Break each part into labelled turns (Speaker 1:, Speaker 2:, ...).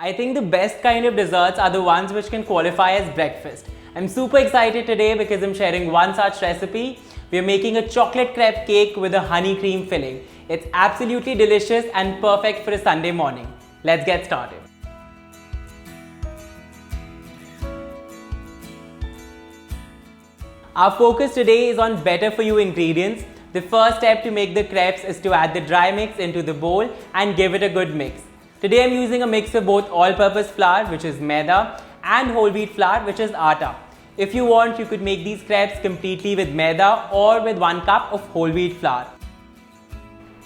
Speaker 1: I think the best kind of desserts are the ones which can qualify as breakfast. I'm super excited today because I'm sharing one such recipe. We are making a chocolate crepe cake with a honey cream filling. It's absolutely delicious and perfect for a Sunday morning. Let's get started. Our focus today is on better for you ingredients. The first step to make the crepes is to add the dry mix into the bowl and give it a good mix. Today I'm using a mix of both all-purpose flour, which is maida, and whole wheat flour, which is atta. If you want, you could make these crepes completely with maida or with 1 cup of whole wheat flour.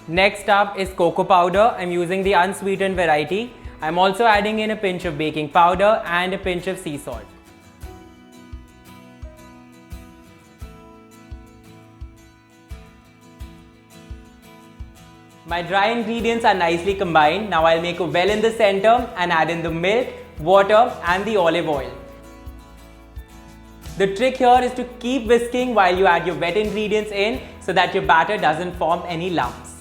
Speaker 1: Next up is cocoa powder. I'm using the unsweetened variety. I'm also adding in a pinch of baking powder and a pinch of sea salt. My dry ingredients are nicely combined. Now I'll make a well in the center and add in the milk, water and the olive oil. The trick here is to keep whisking while you add your wet ingredients in so that your batter doesn't form any lumps.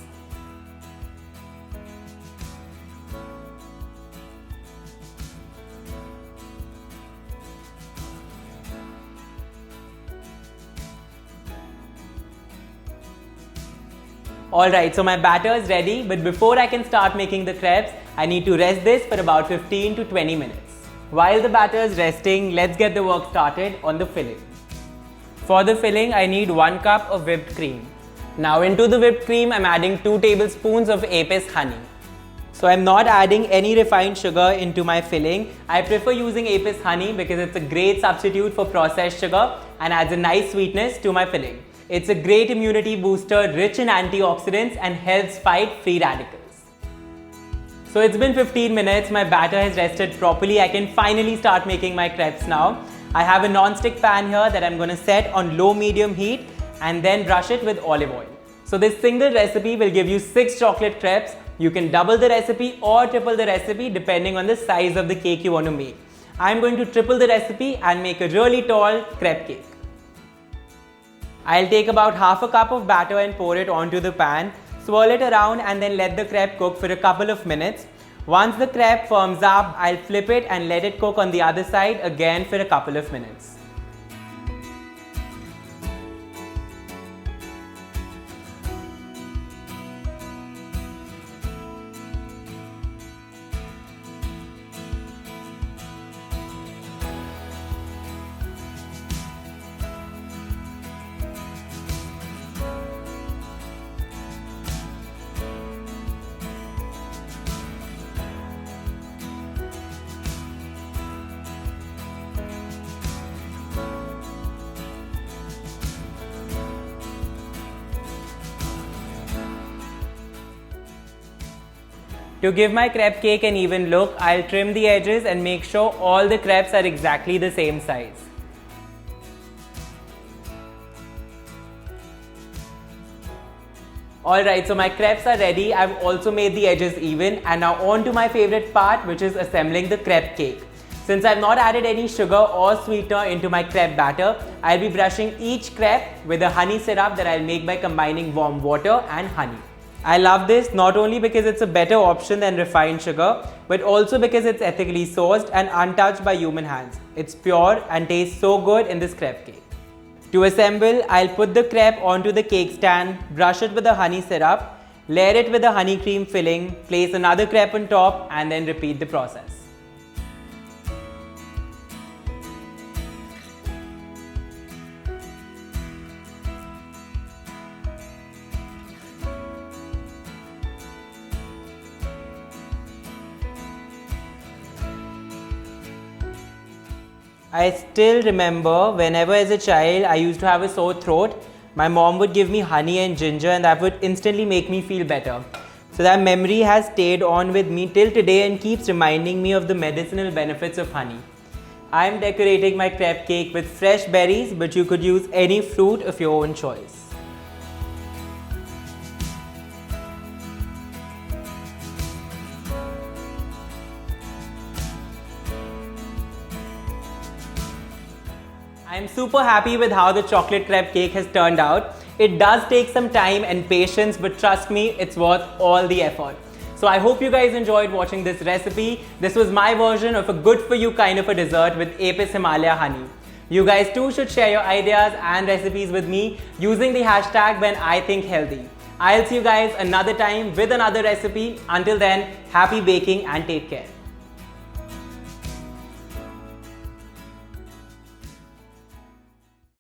Speaker 1: Alright, so my batter is ready, but before I can start making the crepes, I need to rest this for about 15 to 20 minutes. While the batter is resting, let's get the work started on the filling. For the filling, I need 1 cup of whipped cream. Now into the whipped cream, I'm adding 2 tablespoons of Apis honey. So I'm not adding any refined sugar into my filling. I prefer using Apis honey because it's a great substitute for processed sugar and adds a nice sweetness to my filling. It's a great immunity booster, rich in antioxidants and helps fight free radicals. So it's been 15 minutes, my batter has rested properly. I can finally start making my crepes now. I have a non-stick pan here that I'm going to set on low-medium heat and then brush it with olive oil. So this single recipe will give you 6 chocolate crepes. You can double the recipe or triple the recipe depending on the size of the cake you want to make. I'm going to triple the recipe and make a really tall crepe cake. I'll take about half a cup of batter and pour it onto the pan, swirl it around and then let the crepe cook for a couple of minutes. Once the crepe firms up, I'll flip it and let it cook on the other side again for a couple of minutes. To give my crepe cake an even look, I'll trim the edges and make sure all the crepes are exactly the same size. Alright, so my crepes are ready. I've also made the edges even, and now on to my favorite part, which is assembling the crepe cake. Since I've not added any sugar or sweetener into my crepe batter, I'll be brushing each crepe with a honey syrup that I'll make by combining warm water and honey. I love this not only because it's a better option than refined sugar, but also because it's ethically sourced and untouched by human hands. It's pure and tastes so good in this crepe cake. To assemble, I'll put the crepe onto the cake stand, brush it with the honey syrup, layer it with the honey cream filling, place another crepe on top and then repeat the process. I still remember whenever as a child I used to have a sore throat, my mom would give me honey and ginger and that would instantly make me feel better. So that memory has stayed on with me till today and keeps reminding me of the medicinal benefits of honey. I am decorating my crepe cake with fresh berries, but you could use any fruit of your own choice. I'm super happy with how the chocolate crepe cake has turned out. It does take some time and patience, but trust me, it's worth all the effort. So I hope you guys enjoyed watching this recipe. This was my version of a good for you kind of a dessert with Apis Himalaya honey. You guys too should share your ideas and recipes with me using the hashtag #WhenIThinkHealthy. I'll see you guys another time with another recipe. Until then, happy baking and take care.